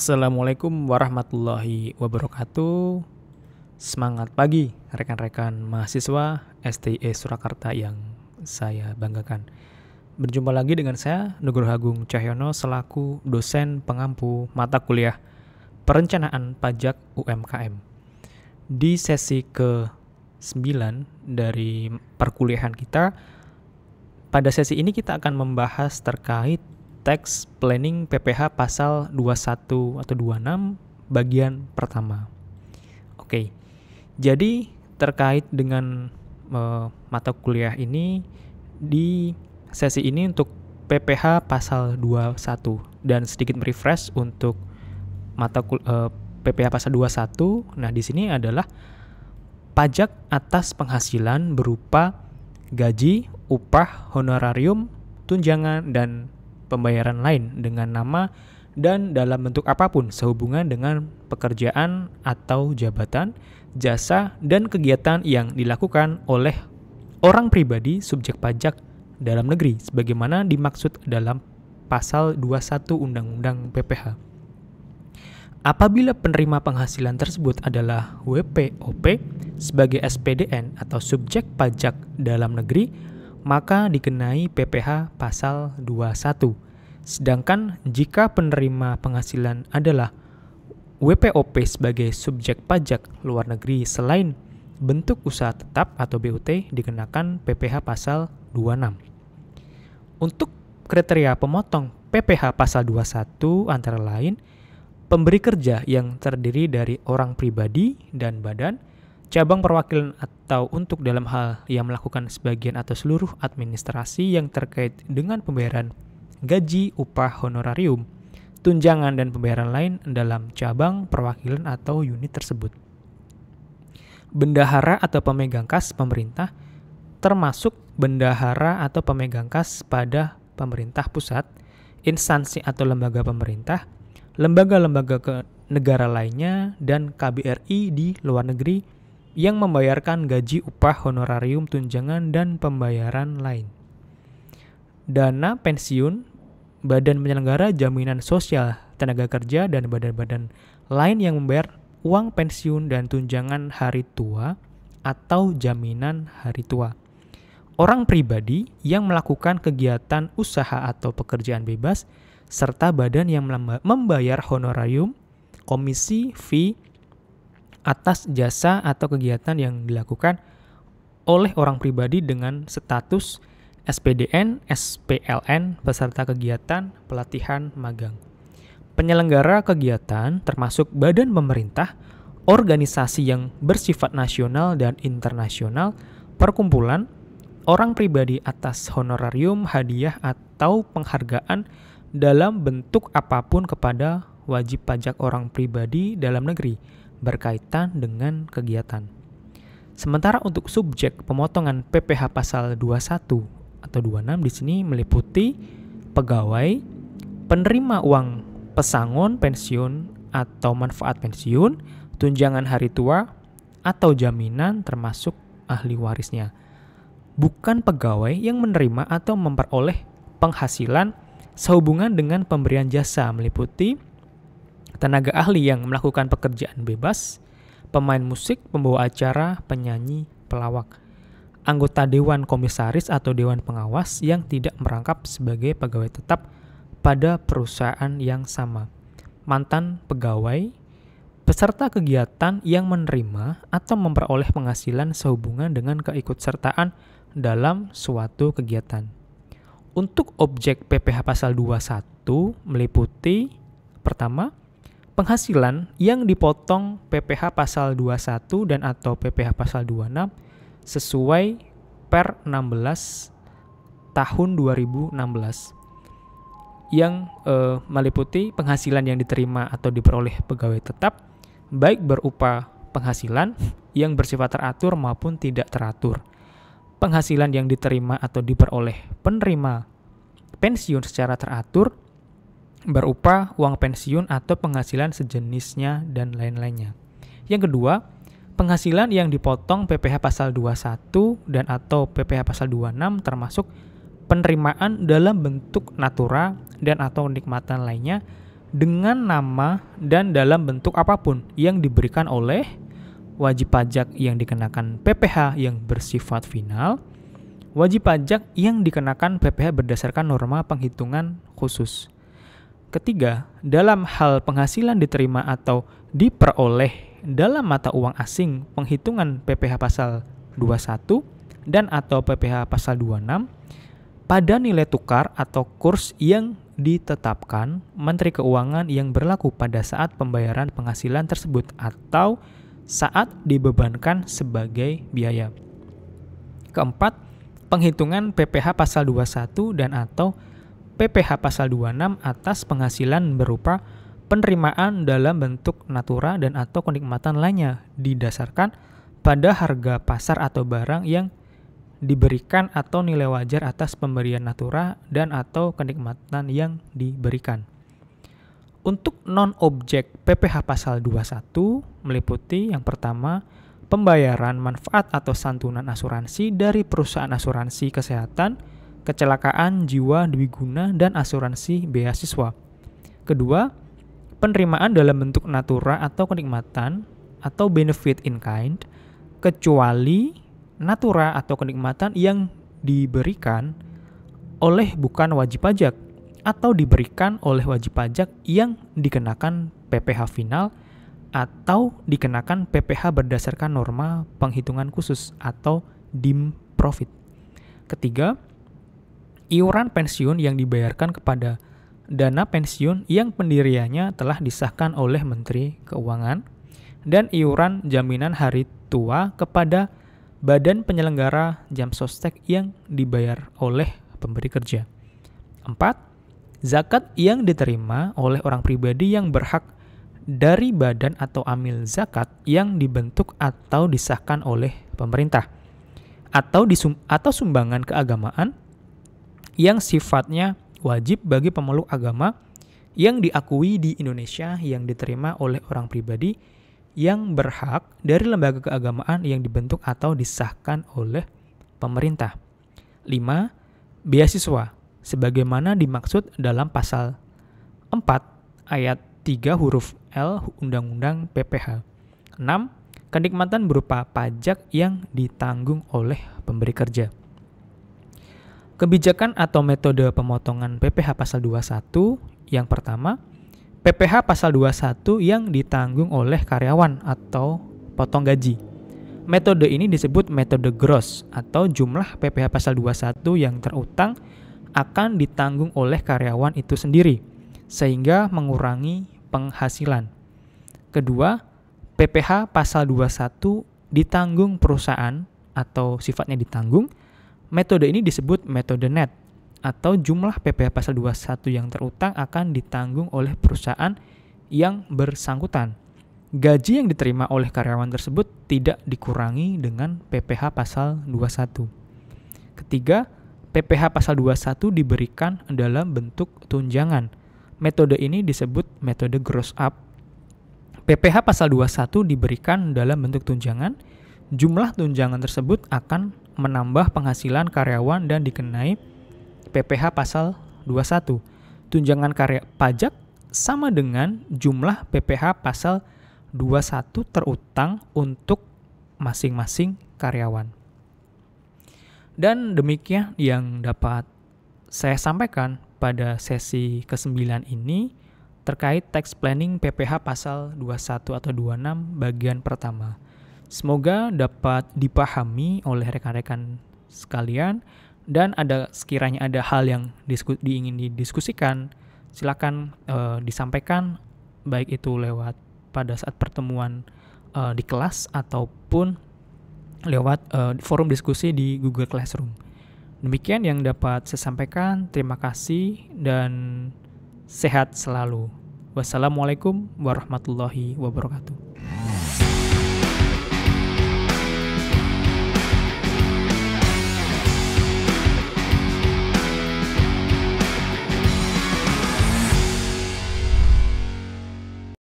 Assalamualaikum warahmatullahi wabarakatuh. Semangat pagi rekan-rekan mahasiswa STI Surakarta yang saya banggakan. Berjumpa lagi dengan saya Nugroho Agung Cahyono selaku dosen pengampu mata kuliah Perencanaan Pajak UMKM. Di sesi ke-9 dari perkuliahan kita, pada sesi ini kita akan membahas terkait Tax Planning PPh pasal 21 atau 26 bagian pertama. Oke, jadi terkait dengan mata kuliah ini, di sesi ini untuk PPh pasal 21 dan sedikit merefresh untuk PPh pasal 21. Nah, di sini adalah pajak atas penghasilan berupa gaji, upah, honorarium, tunjangan, dan pembayaran lain dengan nama dan dalam bentuk apapun sehubungan dengan pekerjaan atau jabatan, jasa, dan kegiatan yang dilakukan oleh orang pribadi subjek pajak dalam negeri sebagaimana dimaksud dalam pasal 21 Undang-Undang PPh. Apabila penerima penghasilan tersebut adalah WPOP sebagai SPDN atau subjek pajak dalam negeri, maka dikenai PPh pasal 21. Sedangkan jika penerima penghasilan adalah WPOP sebagai subjek pajak luar negeri selain bentuk usaha tetap atau BUT, dikenakan PPh pasal 26. Untuk kriteria pemotong PPh pasal 21 antara lain pemberi kerja yang terdiri dari orang pribadi dan badan, cabang perwakilan atau untuk dalam hal yang melakukan sebagian atau seluruh administrasi yang terkait dengan pembayaran gaji, upah, honorarium, tunjangan, dan pembayaran lain dalam cabang perwakilan atau unit tersebut. Bendahara atau pemegang kas pemerintah, termasuk bendahara atau pemegang kas pada pemerintah pusat, instansi atau lembaga pemerintah, lembaga-lembaga negara lainnya, dan KBRI di luar negeri yang membayarkan gaji, upah, honorarium, tunjangan, dan pembayaran lain. Dana pensiun, badan penyelenggara jaminan sosial tenaga kerja, dan badan-badan lain yang membayar uang pensiun dan tunjangan hari tua atau jaminan hari tua. Orang pribadi yang melakukan kegiatan usaha atau pekerjaan bebas, serta badan yang membayar honorarium, komisi, fee, atas jasa atau kegiatan yang dilakukan oleh orang pribadi dengan status SPDN, SPLN, peserta kegiatan pelatihan magang. Penyelenggara kegiatan termasuk badan pemerintah, organisasi yang bersifat nasional dan internasional, perkumpulan, orang pribadi atas honorarium, hadiah, atau penghargaan dalam bentuk apapun kepada wajib pajak orang pribadi dalam negeri berkaitan dengan kegiatan. Sementara untuk subjek pemotongan PPh pasal 21 atau 26 di sini meliputi pegawai, penerima uang pesangon pensiun atau manfaat pensiun, tunjangan hari tua atau jaminan termasuk ahli warisnya. Bukan pegawai yang menerima atau memperoleh penghasilan sehubungan dengan pemberian jasa meliputi tenaga ahli yang melakukan pekerjaan bebas, pemain musik, pembawa acara, penyanyi, pelawak, anggota dewan komisaris atau dewan pengawas yang tidak merangkap sebagai pegawai tetap pada perusahaan yang sama, mantan pegawai, peserta kegiatan yang menerima atau memperoleh penghasilan sehubungan dengan keikutsertaan dalam suatu kegiatan. Untuk objek PPh pasal 21 meliputi pertama, penghasilan yang dipotong PPh pasal 21 dan atau PPh pasal 26 sesuai per 16 tahun 2016 yang meliputi penghasilan yang diterima atau diperoleh pegawai tetap baik berupa penghasilan yang bersifat teratur maupun tidak teratur. Penghasilan yang diterima atau diperoleh penerima pensiun secara teratur berupa uang pensiun atau penghasilan sejenisnya dan lain-lainnya. Yang kedua, penghasilan yang dipotong PPh pasal 21 dan atau PPh pasal 26 termasuk penerimaan dalam bentuk natura dan atau nikmatan lainnya dengan nama dan dalam bentuk apapun yang diberikan oleh wajib pajak yang dikenakan PPh yang bersifat final, wajib pajak yang dikenakan PPh berdasarkan norma penghitungan khusus. Ketiga, dalam hal penghasilan diterima atau diperoleh dalam mata uang asing, penghitungan PPh pasal 21 dan atau PPh pasal 26 pada nilai tukar atau kurs yang ditetapkan Menteri Keuangan yang berlaku pada saat pembayaran penghasilan tersebut atau saat dibebankan sebagai biaya. Keempat, penghitungan PPh pasal 21 dan atau PPh pasal 26 atas penghasilan berupa penerimaan dalam bentuk natura dan atau kenikmatan lainnya didasarkan pada harga pasar atau barang yang diberikan atau nilai wajar atas pemberian natura dan atau kenikmatan yang diberikan. Untuk non-objek PPh pasal 21 meliputi yang pertama, pembayaran manfaat atau santunan asuransi dari perusahaan asuransi kesehatan, kecelakaan jiwa dwiguna dan asuransi beasiswa. Kedua, penerimaan dalam bentuk natura atau kenikmatan atau benefit in kind, kecuali natura atau kenikmatan yang diberikan oleh bukan wajib pajak atau diberikan oleh wajib pajak yang dikenakan PPh final atau dikenakan PPh berdasarkan norma penghitungan khusus atau dim profit. Ketiga, iuran pensiun yang dibayarkan kepada dana pensiun yang pendiriannya telah disahkan oleh Menteri Keuangan dan iuran jaminan hari tua kepada badan penyelenggara jam sostek yang dibayar oleh pemberi kerja. 4. Zakat yang diterima oleh orang pribadi yang berhak dari badan atau amil zakat yang dibentuk atau disahkan oleh pemerintah atau sumbangan keagamaan yang sifatnya wajib bagi pemeluk agama yang diakui di Indonesia yang diterima oleh orang pribadi yang berhak dari lembaga keagamaan yang dibentuk atau disahkan oleh pemerintah. 5. Beasiswa sebagaimana dimaksud dalam pasal 4 ayat 3 huruf L Undang-Undang PPh. 6. Kenikmatan berupa pajak yang ditanggung oleh pemberi kerja. Kebijakan atau metode pemotongan PPh pasal 21 yang pertama, PPh pasal 21 yang ditanggung oleh karyawan atau potong gaji. Metode ini disebut metode gross atau jumlah PPh pasal 21 yang terutang akan ditanggung oleh karyawan itu sendiri sehingga mengurangi penghasilan. Kedua, PPh pasal 21 ditanggung perusahaan atau sifatnya ditanggung. Metode ini disebut metode net atau jumlah PPh pasal 21 yang terutang akan ditanggung oleh perusahaan yang bersangkutan. Gaji yang diterima oleh karyawan tersebut tidak dikurangi dengan PPh pasal 21. Ketiga, PPh pasal 21 diberikan dalam bentuk tunjangan. Metode ini disebut metode gross up. PPh pasal 21 diberikan dalam bentuk tunjangan. Jumlah tunjangan tersebut akan menambah penghasilan karyawan dan dikenai PPh pasal 21. Tunjangan pajak sama dengan jumlah PPh pasal 21 terutang untuk masing-masing karyawan. Dan demikian yang dapat saya sampaikan pada sesi ke-9 ini terkait tax planning PPh pasal 21 atau 26 bagian pertama. Semoga dapat dipahami oleh rekan-rekan sekalian dan sekiranya ada hal yang ingin didiskusikan, silakan disampaikan baik itu lewat pada saat pertemuan di kelas ataupun lewat forum diskusi di Google Classroom. Demikian yang dapat saya sampaikan. Terima kasih dan sehat selalu. Wassalamualaikum warahmatullahi wabarakatuh.